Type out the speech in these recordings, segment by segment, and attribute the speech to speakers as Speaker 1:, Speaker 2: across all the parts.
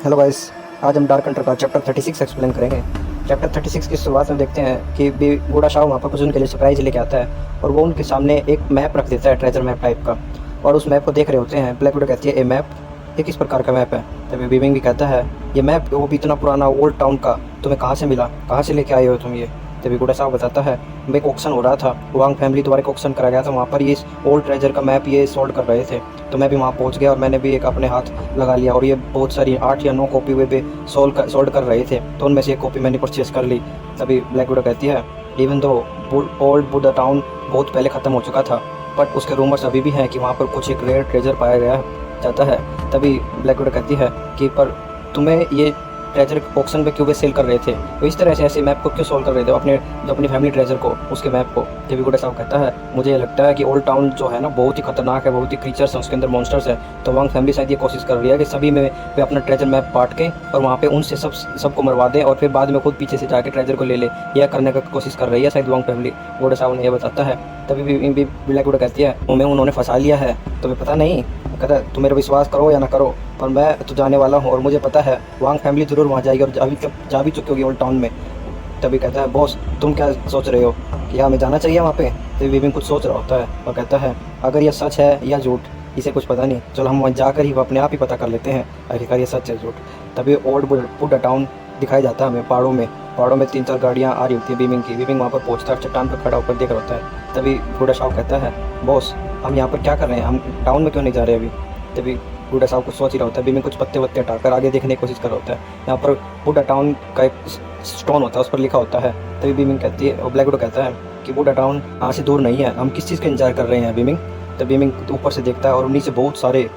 Speaker 1: Hello guys, आज हम dark Hunter का चैप्टर 36 एक्सप्लेन करेंगे। चैप्टर 36 की शुरुआत में देखते हैं कि बूढ़ा शाह वहाँ पर कुछ उनके लिए सरप्राइज लेके आता है और वो उनके सामने एक मैप रख देता है, ट्रेजर मैप टाइप का। और उस मैप को देख रहे होते हैं। ब्लैक विडो कहती है ये मैप ये किस प्रकार का मैप है। तभी बीविंग भी कहता है ये मैप वो भी इतना पुराना ओल्ड टाउन का तुम्हें कहाँ से मिला, कहाँ से लेके आए हो तुम ये। तभी बूढ़ा साहब बताता है मैं एक ऑक्शन हो रहा था, वांग फैमिली द्वारा एक ऑक्शन करा गया था, वहाँ पर ये ओल्ड ट्रेजर का मैप ये सोल्ड कर रहे थे। तो मैं भी वहाँ पहुँच गया और मैंने भी एक अपने हाथ लगा लिया और ये बहुत सारी 8 या 9 कॉपी वे पे सोल्ड कर रहे थे, तो उनमें से एक कॉपी मैंने परचेस कर ली। तभी ब्लैक विडो कहती है even though old Buddha town बहुत पहले ख़त्म हो चुका था, बट उसके रूमर्स अभी भी हैं कि वहाँ पर कुछ एक रेयर ट्रेजर पाया गया जाता है। तभी ब्लैक विडो कहती है कि पर तुम्हें ये ट्रेजर ऑक्शन पे क्यों वे सेल कर रहे थे, तो इस तरह से ऐसे मैप को क्यों सोल्व कर रहे थे अपनी फैमिली ट्रेजर को, उसके मैप को। जब गुडा साहब कहता है मुझे ये लगता है कि ओल्ड टाउन जो है ना बहुत ही खतरनाक है, बहुत ही क्रीचर्स हैं उसके अंदर, मॉन्स्टर्स है। तो वांग फैमिली शायद ये कोशिश कर रही है कि सभी में वे अपना ट्रेजर मैप बांट के और वहाँ पे उनसे सबको मरवा दें और फिर बाद में खुद पीछे से जाके ट्रेजर को ले ले, यह करने का कोशिश कर रही है शायद वांग फैमिली। गुडा साहब ने यह बताता है। तभी भी ब्लैक विडो कहती है उन्हें उन्होंने फंसा लिया है, तुम्हें पता नहीं। कहता है तुम मेरा विश्वास करो या ना करो, पर मैं तो जाने वाला हूँ और मुझे पता है वांग फैमिली जरूर वहाँ जाएगी और जा भी चुकी होगी ओल्ड टाउन में। तभी कहता है बॉस तुम क्या सोच रहे हो कि हमें जाना चाहिए वहाँ पे। तभी विविन कुछ सोच रहा होता है और कहता है अगर यह सच है या झूठ इसे कुछ पता नहीं, चलो हम वहाँ जाकर ही अपने आप ही पता कर लेते हैं आखिरकार ये सच है झूठ। तभी ओल्ड बुड्ढा टाउन दिखाई जाता है हमें पहाड़ों में 3-4 गाड़ियाँ आ रही होती है बीमिंग की। बीमिंग वहाँ पर पहुँचता है, चट्टान पर खड़ा होकर देख रहा होता है। तभी बूढ़ा साहब कहता है बॉस हम यहाँ पर क्या कर रहे हैं, हम टाउन में क्यों नहीं जा रहे अभी। तभी बूढ़ा साहब कुछ सोच ही रहा होता है, बीमिंग कुछ पत्ते वत्ते हटाकर आगे देखने की कोशिश कर रहा होता है। यहाँ पर बूढ़ा टाउन का एक स्टोन होता है, उस पर लिखा होता है। तभी बीमिंग कहती है और ब्लैक विडो कहता है कि बूढ़ा टाउन यहाँ से दूर नहीं है, हम किस चीज़ का इंतजार कर रहे हैं बीमिंग। तब बीमिंग ऊपर से देखता है और नीचे बहुत सारे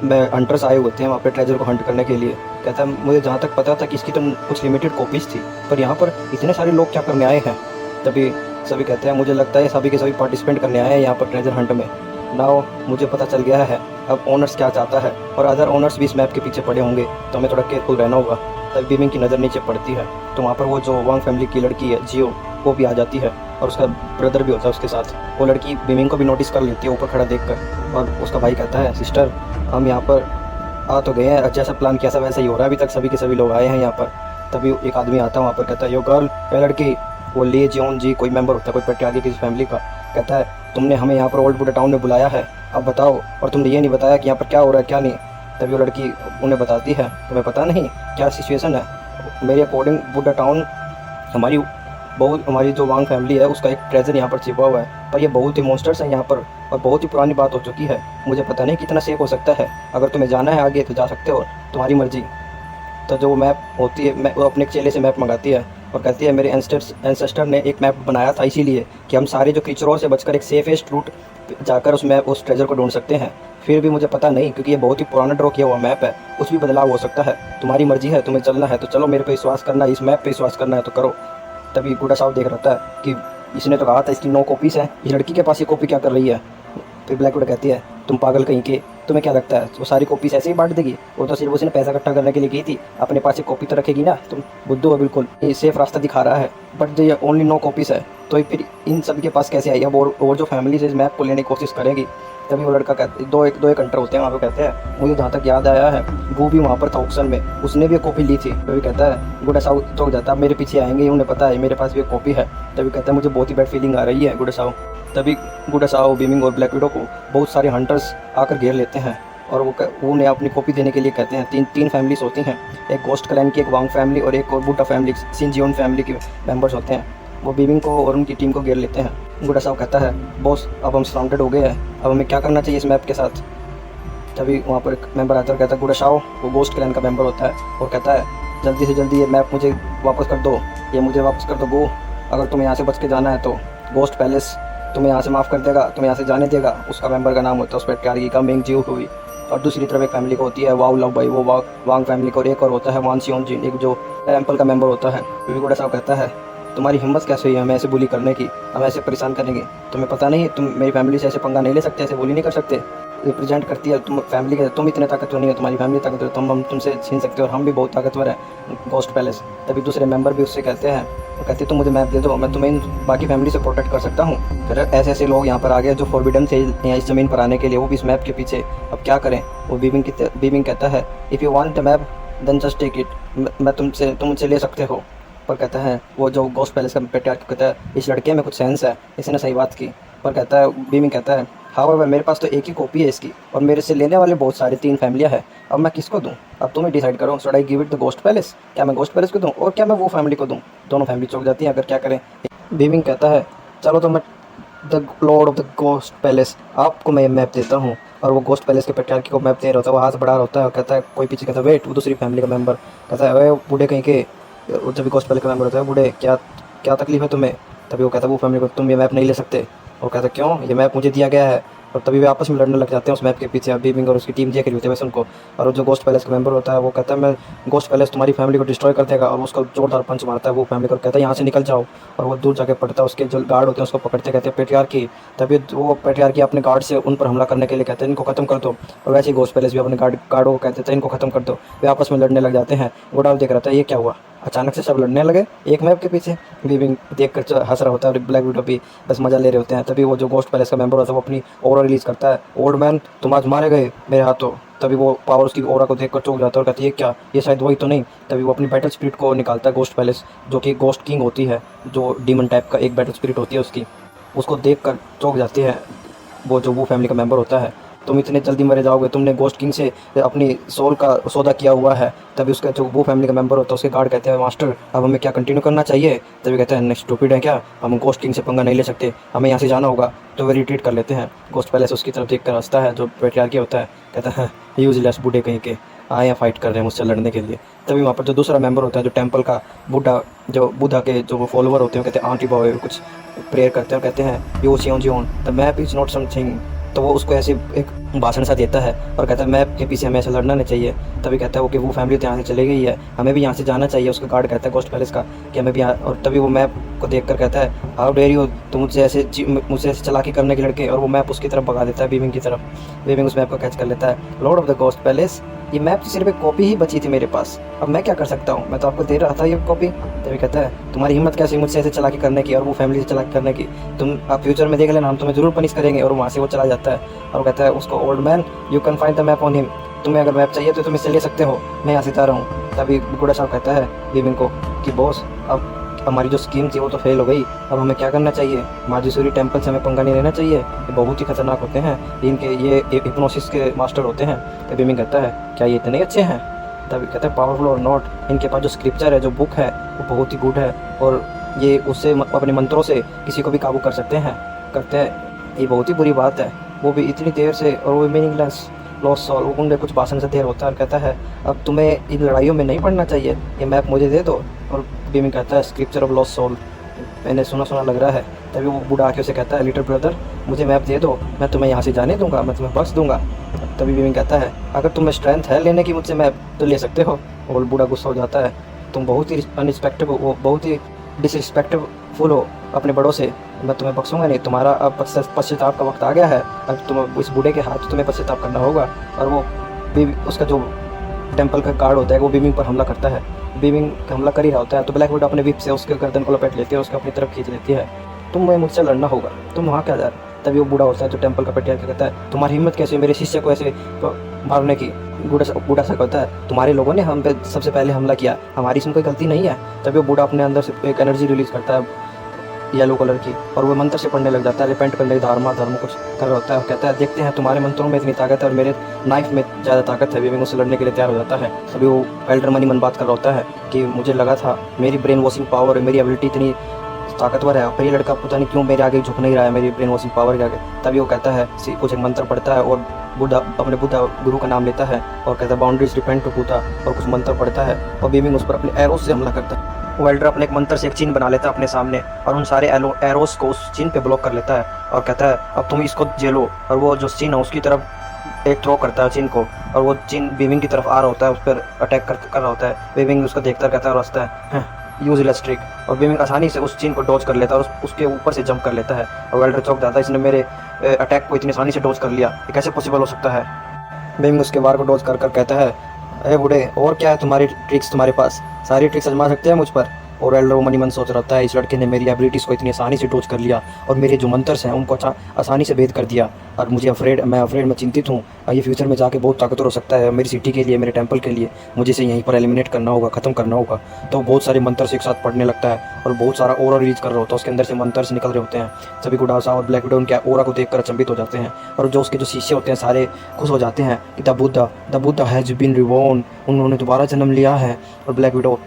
Speaker 1: हंटर्स आए होते हैं वहाँ पे ट्रेजर को हंट करने के लिए। कहता है मुझे जहाँ तक पता था कि इसकी तो कुछ लिमिटेड कॉपीज़ थी, पर यहाँ पर इतने सारे लोग क्या करने आए हैं। तभी सभी कहते हैं मुझे लगता है सभी के सभी पार्टिसिपेंट करने आए हैं यहाँ पर ट्रेजर हंट में। नाउ मुझे पता चल गया है अब ओनर्स क्या चाहता है और अदर ओनर्स भी इस मैप के पीछे पड़े होंगे, तो हमें थोड़ा केयरफुल रहना होगा। तब बीमिंग की नज़र नीचे पड़ती है तो वहाँ पर वो जो वांग फैमिली की लड़की है जियो वो भी आ जाती है और उसका ब्रदर भी होता है उसके साथ। वो लड़की बीमिंग को भी नोटिस कर लेती है ऊपर खड़ा देखकर और उसका भाई कहता है सिस्टर हम यहाँ पर आ तो गए हैं, जैसा प्लान किया था वैसा ही हो रहा है, अभी तक सभी के सभी लोग आए हैं यहाँ पर। तभी एक आदमी आता है वहाँ पर, कहता है यो गर्ल ये लड़की, वो ली जियोन जी कोई मेंबर होता है कोई पटियाली की फैमिली का। कहता है तुमने हमें यहाँ पर ओल्ड बुड्ढा टाउन में बुलाया है, अब बताओ, और तुमने ये नहीं बताया कि यहाँ पर क्या हो रहा है क्या नहीं। तभी वो लड़की उन्हें बताती है तुम्हें पता नहीं क्या सिचुएशन है। मेरे अकॉर्डिंग बुड्ढा टाउन हमारी जो वांग फैमिली है उसका एक ट्रेजर यहाँ पर छिपा हुआ है, पर ये बहुत ही मॉन्स्टर्स हैं यहाँ पर और बहुत ही पुरानी बात हो चुकी है, मुझे पता नहीं कितना सेफ हो सकता है। अगर तुम्हें जाना है आगे तो जा सकते हो, तुम्हारी मर्जी। तो जो मैप होती है वो अपने चेले से मैप मंगाती है और कहती है मेरे एंसेस्टर ने एक मैप बनाया था इसीलिए कि हम सारे जो क्रीचरों से बचकर एक सेफेस्ट रूट जाकर उस ट्रेजर को ढूंढ सकते हैं। फिर भी मुझे पता नहीं क्योंकि ये बहुत ही पुराना ड्रॉ किया हुआ मैप है, कुछ भी बदलाव हो सकता है, तुम्हारी मर्जी है, तुम्हें चलना है तो चलो, मेरे पे विश्वास करना है, इस मैप पे विश्वास करना है तो करो। तभी बूढ़ा साहब देख रहा था कि इसने तो कहा था इसकी 9 कॉपीज़ हैं, इस लड़की के पास ये कॉपी क्या कर रही है। फिर ब्लैक विडो कहती है तुम पागल कहीं के, तुम्हें क्या लगता है वो सारी कॉपीज़ ऐसे ही बांट देगी, वो तो सिर्फ उसने पैसा इकट्ठा करने के लिए की थी, अपने पास एक कॉपी तो रखेगी ना, तुम बुद्धू हो बिल्कुल। ये सेफ रास्ता दिखा रहा है बट ये ओनली 9 कॉपीज़ है, तो फिर इन सभी के पास कैसे आई। अब और जो फैमिली से इस मैप को लेने की कोशिश करेगी। तभी वो लड़का कहते दो एक हंटर होते हैं वहाँ पे, कहते हैं मुझे जहाँ तक याद आया है वो भी वहाँ पर था ऑक्शन में, उसने भी एक कॉपी ली थी। तभी कहता है गुडा साहब चौंक जाता है मेरे पीछे आएंगे, उन्हें पता है मेरे पास भी एक कॉपी है। तभी कहता है मुझे बहुत ही बैड फीलिंग आ रही है गुडा साहब। तभी गुडा साहब बीमिंग और ब्लैक विडो को बहुत सारे हंटर्स आकर घेर लेते हैं और वो उन्हें अपनी कॉपी देने के लिए कहते हैं। तीन फैमिलीज होती हैं, एक गोस्ट क्लैन की, एक वांग फैमिली और एक और बूटा फैमिली सिंजियोन फैमिली के मेंबर्स होते हैं। वो बीमिंग को और उनकी टीम को घेर लेते हैं। गुडा साहब कहता है बॉस अब हम सराउंडेड हो गए हैं, अब हमें क्या करना चाहिए इस मैप के साथ। तभी वहाँ पर एक मेंबर आता है, कहता है गुडा साहब वो गोस्ट क्लैन का मेंबर होता है और कहता है जल्दी से जल्दी ये मैप मुझे वापस कर दो, ये मुझे वापस कर दो गो, अगर तुम्हें यहाँ से बच के जाना है तो गोस्ट पैलेस तुम्हें यहाँ से माफ़ कर देगा, तुम्हें यहाँ से जाने देगा। उसका मेंबर का नाम होता है उस पर ट्यारगी का मेंग जियो हुई। और दूसरी तरफ एक फैमिली को होती है वाव लव भाई, वो वांग फैमिली को, और एक और होता है वान सियोन जिन, एक जो टेम्पल का मेंबर होता है। गुडा साहब कहता है तुम्हारी हिम्मत कैसे हुई हमें ऐसे बुली करने की, हमें ऐसे परेशान करेंगे, तुम्हें पता नहीं तुम मेरी फैमिली से ऐसे पंगा नहीं ले सकते, ऐसे बुली नहीं कर सकते। रिप्रेजेंट करती है तुम फैमिली के, तुम इतने ताकतवर नहीं हो, तुम्हारी फैमिली ताकतवर, हम तुमसे छीन सकते हो और हम भी बहुत ताकतवर हैं गोस्ट पैलेस। तभी दूसरे मेंबर भी उससे कहते हैं, कहते तुम मुझे मैप दे दो, मैं तुम्हें बाकी फैमिली से प्रोटेक्ट कर सकता हूँ। फिर ऐसे लोग यहाँ पर आ गए जो फॉरबिडन थे यहाँ इस ज़मीन पर आने के लिए, वो भी इस मैप के पीछे। अब क्या करें। वो बीमिंग कहता है if you want the map then just take it, मैं तुम मुझसे ले सकते हो। पर कहता है वो जो गोस्ट पैलेस का पेट्रियार्क कहता है इस लड़के में कुछ सेंस है, इसने सही बात की। पर कहता है बीमिंग कहता है हाउएवर मेरे पास तो एक ही कॉपी है इसकी और मेरे से लेने वाले बहुत सारे 3 फैमिलियाँ हैं, अब मैं किसको दूँ? अब तुम ही डिसाइड करो, should I give it the ghost palace, क्या मैं गोस्ट पैलेस को दूँ और क्या मैं वो फैमिली को दूँ? दोनों फैमिली चौंक जाती हैं, अगर क्या करें। बीमिंग कहता है चलो तो मैं the Lord of the ghost palace आपको मैं मैप देता हूँ। और वो गोस्ट पैलेस के पेट्रियार्की को मैप दे रहा होता है, वो हाथ बढ़ा रहा होता है और कहता है कोई पीछे कहता है वेट, वो दूसरी फैमिली का मेंबर कहता है अरे बूढ़े कहीं के, जब भी गोस्ट पैलेस का मेंबर होता है बूढ़े क्या क्या तकलीफ है तुम्हें? तभी वो कहता है वो फैमिली को तुम ये मैप नहीं ले सकते। और कहता है क्यों, ये मैप मुझे दिया गया है। और तभी वे आपस में लड़ने लग जाते हैं उस मैप के पीछे, बीमिंग और उसकी टीम देख रही होती है वैसे उनको। और जो गोस्ट पैलेस का मेंबर होता है वो कहता है मैं गोस्ट पैलेस तुम्हारी फैमिली को डिस्ट्रॉय कर देगा, और उसको जोरदार पंच मारता है वो फैमिली को, कहता है यहाँ से निकल जाओ। और वो दूर जाके पड़ता है, उसके जो गार्ड होते हैं उसको पकड़ते कहते हैं पेट्रियार्की। तभी वो पेट्रियार्की अपने गार्ड से उन पर हमला करने के लिए कहते हैं इनको खत्म कर दो। और वैसे ही गोस्ट पैलेस भी अपने गार्डों को कहते थे इनको खत्म कर दो। वे आपस में लड़ने लग जाते हैं। गोडाल देख रहा था ये क्या हुआ, अचानक से सब लड़ने लगे एक मैप के पीछे। बीमिंग देख कर हंस रहा होता है और ब्लैक विडो भी बस मजा ले रहे होते हैं। तभी वो जो गोस्ट पैलेस का मेंबर होता है वो अपनी ओरा रिलीज करता है, ओल्ड मैन तुम आज मारे गए मेरे हाथों। तभी वो पावर उसकी ओरा को देखकर चौंक जाता है और कहती है क्या ये शायद वही तो नहीं। तभी वो अपनी बैटल स्पिरिट को निकालता है गोस्ट पैलेस, जो कि गोस्ट किंग होती है, जो डीमन टाइप का एक बैटल स्पिरिट होती है उसकी। उसको देख कर चौंक जाती है वो जो वो फैमिली का मेंबर होता है, तुम इतने जल्दी मरे जाओगे, तुमने गोस्ट किंग से अपनी सोल का सौदा किया हुआ है। तभी उसका जो वो फैमिली का मेंबर होता है उसके गार्ड कहते हैं मास्टर अब हमें क्या कंटिन्यू करना चाहिए? तभी कहते हैं नेक्स्ट स्टूपिड है क्या, हम गोस्ट किंग से पंगा नहीं ले सकते, हमें यहाँ से जाना होगा। तो वे रिट्रीट कर लेते हैं। गोस्ट पैलेस उसकी तरफ देख कर हंसता है जो पेट्रियार्की होता है, कहता है यूजलेस बूढ़े कहीं के आए हैं फाइट कर रहे हैं मुझसे लड़ने के लिए। तभी वहाँ पर जो दूसरा मेंबर होता है जो टेंपल का बुढ़ा, जो बुद्धा के जो फॉलोवर होते हैं कहते हैं आंटी बॉय कुछ प्रेयर करते हैं और कहते हैं you see on G on the map is not something. तो वो उसको ऐसे एक भाषण सा देता है और कहता है मैप के पीछे हमें ऐसा लड़ना नहीं चाहिए। तभी कहता है वो कि वो फैमिली तो यहाँ से चली गई है, हमें भी यहाँ से जाना चाहिए। उसका गार्ड कहता है गोस्ट पैलेस का कि हमें भी यहाँ। और तभी वो मैप को देख कर कहता है हाउ डेयर यू, तुम मुझसे ऐसे चालाकी करने के लड़के। और वो मैप उसकी तरफ भगा देता है बीमिंग की तरफ। बीमिंग उस मैप को कैच कर लेता है, Lord of the ghost palace ये मैप की सिर्फ एक कॉपी ही बची थी मेरे पास, अब मैं क्या कर सकता हूँ, मैं तो आपको दे रहा था ये कॉपी। तभी कहता है तुम्हारी हिम्मत कैसी मुझसे ऐसे चालाकी करने की और वो फैमिली से चालाकी करने की, तुम आप फ्यूचर में देख लेना हम तुम्हें जरूर पनिश करेंगे। और वहाँ से वो चला जाता है और कहता है उसको old man you can find the map on him, तुम्हें अगर मैप चाहिए तो तुम इससे ले सकते हो, मैं यहाँ से जा रहा हूँ। तभी बूढ़ा साहब कहता है बीमिंग को कि बॉस अब हमारी जो स्कीम थी वो तो फेल हो गई, अब हमें क्या करना चाहिए? माजेश्वरी टेंपल से हमें पंगा नहीं लेना चाहिए, ये बहुत ही खतरनाक होते हैं, इनके ये हिप्नोसिस के मास्टर होते हैं। तभी बीमिंग कहता है क्या ये इतने अच्छे हैं? तभी कहता है पावरफुल और नॉट, इनके पास जो स्क्रिप्चर है जो बुक है वो बहुत ही गुड है और ये उससे अपने मंत्रों से किसी को भी काबू कर सकते हैं। कहते हैं ये बहुत ही बुरी बात है, वो भी इतनी देर से, और वो मीनिंगलेस लॉस सॉल उनके कुछ भाषण से देर होता है। और कहता है अब तुम्हें इन लड़ाइयों में नहीं पढ़ना चाहिए, ये मैप मुझे दे दो। और बीमिंग कहता है स्क्रिप्चर ऑफ लॉस सॉल मैंने सुना लग रहा है। तभी वो बूढ़ा आके उसे कहता है लिटिल ब्रदर मुझे मैप दे दो, मैं तुम्हें यहाँ से जाने दूंगा, मैं तुम्हें बख्श दूंगा। तभी बीमिंग कहता है अगर तुम्हें स्ट्रेंथ है लेने की मुझसे मैप तो ले सकते हो। और बूढ़ा गुस्सा हो जाता है, तुम बहुत ही अनरिस्पेक्टेड हो, बहुत ही डिसरिस्पेक्टफुल हो अपने बड़ों से, मैं तुम्हें बख्शूंगा नहीं, तुम्हारा अब पश्चाताप का वक्त आ गया है, अब तुम इस बूढ़े के हाथ तुम्हें पश्चाताप करना होगा। और वो उसका जो टेंपल का गार्ड होता है वो बीमिंग पर हमला करता है। बीमिंग हमला कर ही रहा होता है तो ब्लैक विडो अपने विप से उसके गर्दन को लपेट लेती है, उसको अपनी तरफ खींच लेती है, तुम्हें मुझसे लड़ना होगा, तुम वहाँ क्या जा रहे? तभी वो बूढ़ा होता है जो टेंपल का पेट्रियार्क कहता है तुम्हारी हिम्मत कैसे मेरे शिष्य को ऐसे मारने की? बूढ़ा सा कहता है तुम्हारे लोगों ने हम पे सबसे पहले हमला किया, हमारी इसमें कोई गलती नहीं है। तभी वो बूढ़ा अपने अंदर से एक एनर्जी रिलीज करता है येलो कलर की और वो मंत्र से पढ़ने लग जाता है, रिपेंट करने धर्म कुछ कर रहा होता है। कहता है देखते हैं तुम्हारे मंत्रों में इतनी ताकत है और मेरे नाइफ में ज़्यादा ताकत है। बीमिंग उससे लड़ने के लिए तैयार हो जाता है। अभी वो एल्डर मनी मन बात कर रहा होता है कि मुझे लगा था मेरी ब्रेन वॉशिंग पावर, मेरी एबिलिटी इतनी ताकतवर है, पर ये लड़का पता नहीं क्यों मेरे आगे झुक नहीं रहा है मेरी ब्रेन वॉशिंग पावर के आगे। तभी वो कहता है कुछ एक मंत्र पढ़ता है और बुद्धा अपने बुद्धा गुरु का नाम लेता है और कहता है बाउंड्रीज डिपेंड टू बुद्धा, और कुछ मंत्र पढ़ता है और बीमिंग उस पर अपने एरोस से हमला करता है। वो एल्डर अपने एक मंत्र से एक चिन्ह बना लेता है अपने सामने और उन सारे एरोस को उस चिन्ह पे ब्लॉक कर लेता है और कहता है अब तुम इसको झेलो। और वो जो चिन्ह है उसकी तरफ एक थ्रो करता है चिन्ह को और वो चिन्ह बीमिंग की तरफ आ रहा होता है, उस पर अटैक कर रहा होता है। बीमिंग उसको देखता कहता है और हंसता है यूजलेस ट्रिक, और बीमिंग आसानी से उस चिन्ह को डॉज कर लेता है और उसके ऊपर से जंप कर लेता है। और एल्डर चौंक जाता है, इसने मेरे अटैक को इतनी आसानी से डॉज कर लिया, ये कैसे पॉसिबल हो सकता है? बीमिंग उसके वार को डॉज कर कहता है अरे बूढ़े और क्या है तुम्हारी ट्रिक्स, तुम्हारे पास सारी ट्रिक्स आजमा सकते हैं मुझ पर, और एल्डर मन ही मन सोच रहा है इस लड़के ने मेरी एबिलिटीज़ को इतनी आसानी से डोज कर लिया और मेरे जो मंतर्स हैं उनको आसानी से भेद कर दिया। और मुझे मैं चिंतित हूँ। ये फ्यूचर में जाके बहुत ताकतवर हो सकता है मेरी सिटी के लिए, मेरे टेंपल के लिए। मुझे इसे यहीं पर एलिमिनेट करना होगा, ख़त्म करना होगा। तो बहुत सारे मंतर्स एक साथ पढ़ने लगता है और बहुत सारा ओरा रिलीज कर रहा होता है, उसके अंदर से मंतर्स निकल रहे होते हैं। सभी गुडासा और ब्लैक विडो उनके ओरा को देखकर अचंभित हो जाते हैं और जो उसके जो शिष्य होते हैं सारे खुश हो जाते हैं कि the Buddha has been reborn, उन्होंने दोबारा जन्म लिया है। और ब्लैक विडो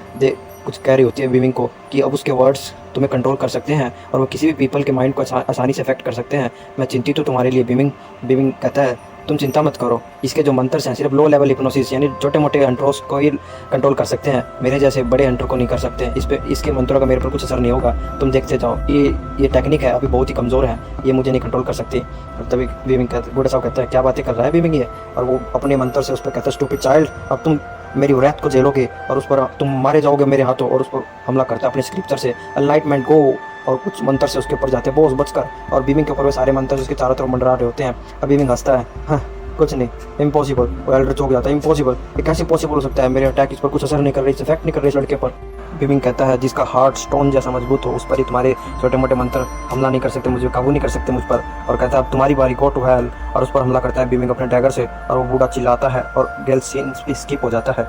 Speaker 1: कुछ कह रही होती है बीमिंग को कि अब उसके वर्ड्स तुम्हें कंट्रोल कर सकते हैं और वो किसी भी पीपल के माइंड को आसानी से अफेक्ट कर सकते हैं। मैं चिंतित हूँ तुम्हारे लिए बीमिंग। बीमिंग कहता है तुम चिंता मत करो, इसके जो मंतर्स हैं सिर्फ लो लेवल हिप्नोसिस यानी छोटे मोटे हंटर्स को ही कंट्रोल कर सकते हैं, मेरे जैसे बड़े हंटर को नहीं कर सकते। इसके मंत्रों का मेरे पर कुछ असर नहीं होगा, तुम देखते जाओ। ये टेक्निक है अभी बहुत ही कमज़ोर है, ये मुझे नहीं कंट्रोल कर सकती। और तभी बीमिंग बूढ़ा साहब कहता है क्या बातें कर रहा है बीमिंग ये। और वो अपने मंत्र से उस पर कहता है स्टूपिड चाइल्ड, अब तुम मेरी वरैत को झेलोगे और उस पर तुम मारे जाओगे मेरे हाथों। और उस पर हमला करता है अपने स्क्रिप्चर से एनलाइटमेंट गो और कुछ मंत्र से उसके ऊपर जाते हैं बोस बचकर। और बीमिंग के ऊपर वे सारे मंत्र उसके चारों तरफ मंडरा रहे होते हैं। अब बीमिंग हंसता है, हाँ कुछ नहीं, इम्पॉसिबल। वो एल्डर चौंक जाता है, इम्पॉसिबल, ये कैसे पॉसिबल हो सकता है, मेरे अटैक इस पर कुछ असर नहीं कर रही, इफेक्ट नहीं कर रही इस लड़के पर। बीमिंग कहता है जिसका हार्ट स्टोन जैसा मजबूत हो उस पर ही तुम्हारे छोटे मोटे मंत्र हमला नहीं कर सकते, मुझे काबू नहीं कर सकते मुझ पर। और कहता है अब तुम्हारी बारी, गो टू हेल। और उस पर हमला करता है बीमिंग अपने डैगर से और वो बूढ़ा चिल्लाता है और गेल सीन स्किप हो जाता है।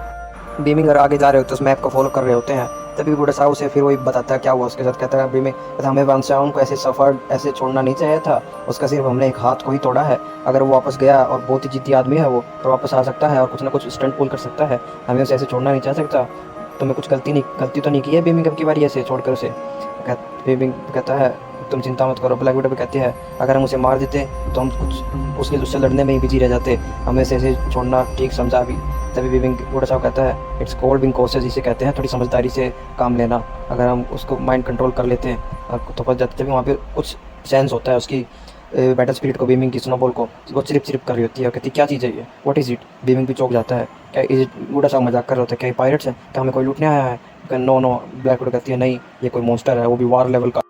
Speaker 1: बीमिंग अगर आगे जा रहे होते हैं उस मैप को फॉलो कर रहे होते हैं, तभी बूढ़ा साहब से फिर वही बताता है क्या हुआ उसके साथ। कहता है बीमिंग कहता हमें वंशाओं को ऐसे सफ़र ऐसे छोड़ना नहीं चाहिए था, उसका सिर्फ हमने एक हाथ को ही तोड़ा है। अगर वो वापस गया और बहुत ही जिद्दी आदमी है वो तो वापस आ सकता है और कुछ ना कुछ स्टंट पुल कर सकता है, हमें उसे ऐसे छोड़ना नहीं चाह सकता। तुम्हें कुछ गलती तो नहीं की है बीमिंग अब की बारी ऐसे छोड़कर उसे। बीमिंग कहता है तुम चिंता मत करो। ब्लैक विडो भी कहती है अगर हम उसे मार देते तो हम कुछ उससे लड़ने में ही बिजी रह जाते, हमें ऐसे छोड़ना ठीक समझा भी। तभी बीमिंग बूढ़ा साहब कहता है इट्स कॉल्ड बिंग कॉशियस, जिसे कहते हैं थोड़ी समझदारी से काम लेना। अगर हम उसको माइंड कंट्रोल कर लेते हैं तो फंस जाते। तभी वहाँ पे कुछ सेंस होता है उसकी बैटल स्पिरिट को, बीमिंग की स्नोबॉल को, वो चिरिप कर रही होती है। कहती क्या चीज़ है ये, व्हाट इज़ इट। बीमिंग भी चौंक जाता है, क्या इज इट। बूढ़ा साहब मजाक कर रहे होते हैं क्या ये पायरेट्स हैं, क्या हमें कोई लूटने आया है। नो। ब्लैक विडो कहती है नहीं ये कोई मॉन्स्टर है, वो भी वार लेवल का।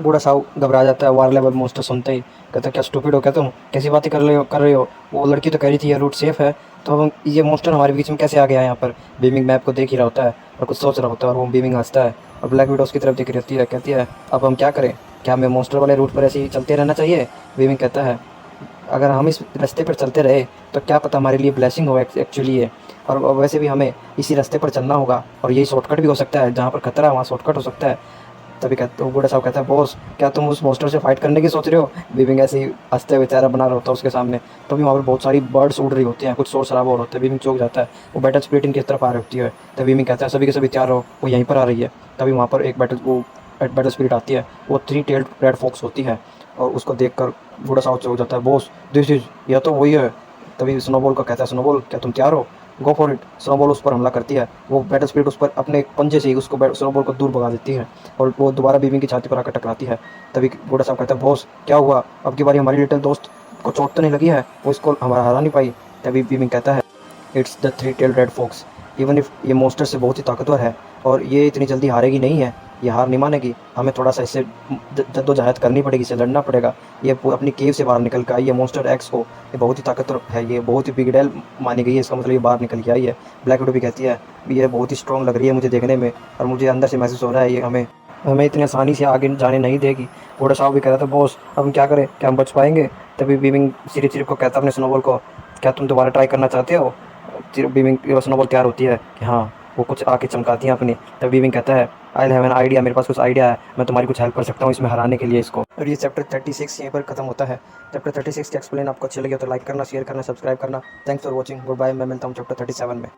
Speaker 1: बूढ़ा साहब घबरा जाता है वार लेवल मॉन्स्टर सुनते ही। कहता है क्या स्टूपिड हो क्या तुम, कैसी बातें कर रहे हो। वो लड़की तो कह रही थी ये रूट सेफ है, तो हम ये मॉन्स्टर हमारे बीच में कैसे आ गया यहाँ पर। बीमिंग मैप को देख ही रहा होता है और कुछ सोच रहा होता है और वो बीमिंग हंसता है और ब्लैक विडो उसकी तरफ देख रही होती है। कहती है अब हम क्या करें, क्या हमें मॉन्स्टर वाले रूट पर ऐसे ही चलते रहना चाहिए। बीमिंग कहता है अगर हम इस रास्ते पर चलते रहे तो क्या पता हमारे लिए ब्लेसिंग हो एक्चुअली है, और वैसे भी हमें इसी रास्ते पर चलना होगा और यही शॉर्टकट भी हो सकता है, जहाँ पर खतरा है वहाँ शॉर्टकट हो सकता है। तभी कहते बूढ़ा साहब कहता है बॉस क्या तुम उस मॉन्स्टर से फाइट करने की सोच रहे हो। बीमिंग ऐसे ही हंसते हुए चेहरा बना रहा होता है उसके सामने। तभी वहाँ पर बहुत सारी बर्ड्स उड़ रही होती हैं, कुछ शोर शराबा हो रहा होता है। बीमिंग चौंक जाता है, वो बैटल स्पिरिट इनकी तरफ आ रही होती है। तभी बीमिंग कहता है सभी के सभी तैयार हो, वो यहीं पर आ रही है। तभी वहाँ पर एक बैटल स्पिरिट आती है, वो 3 टेल्ड रेड फॉक्स होती है और उसको देखकर बूढ़ा साहब चौंक जाता है बॉस दिस इज, यह तो वही है। तभी स्नोबॉल को कहता है स्नोबॉल क्या तुम तैयार हो, गो फॉर इट। स्नोबॉल उस पर हमला करती है, वो बैटल स्पिरिट उस पर अपने पंजे से ही उसको स्नोबॉल को दूर भगा देती है और वो दोबारा बीमिंग की छाती पर आकर टकराती है। तभी बूढ़ा साहब कहता है बॉस क्या हुआ, अब की बारी हमारी लिटिल दोस्त को चोट तो नहीं लगी है, वो इसको हमारा हरा नहीं पाई। तभी बीमिंग कहता है it's the 3 tailed red fox, even if ये मॉन्स्टर से बहुत ही ताकतवर है और ये इतनी जल्दी हारेगी नहीं है, ये हार नहीं मानेगी। हमें थोड़ा सा इससे जद्दोजहद करनी पड़ेगी, इससे लड़ना पड़ेगा। ये अपनी केव से बाहर निकल कर आई है मॉन्स्टर एक्स को, ये बहुत ही ताकतवर है, ये बहुत ही बिग डेल मानी गई है, इसका मतलब ये बाहर निकल के आई है। ब्लैक विडो भी कहती है ये बहुत ही स्ट्रॉन्ग लग रही है मुझे देखने में और मुझे अंदर से महसूस हो रहा है ये हमें इतनी आसानी से आगे जाने नहीं देगी। बूढ़ा साहब भी कह रहा था बॉस अब हम क्या करें, क्या हम बच पाएंगे। तभी बीमिंग सिरिप को कहता है अपने स्नोबॉल को क्या तुम दोबारा ट्राई करना चाहते हो। बीमिंग स्नोबॉल तैयार होती है कि हाँ, वो कुछ आके चमकाती हैं अपनी। तब बीमिंग कहता है आई हैव एन आइडिया, मेरे पास कुछ आइडिया है, मैं तुम्हारी कुछ हेल्प कर सकता हूँ इसमें हराने के लिए इसको। और ये चैप्टर 36 यहीं पर खत्म होता है। चैप्टर 36 का एक्सप्लेन आपको अच्छा लगे तो लाइक करना, शेयर करना, सब्सक्राइब करना। Thanks for watching, goodbye. मैं मिलता हूँ चैप्टर 37 में।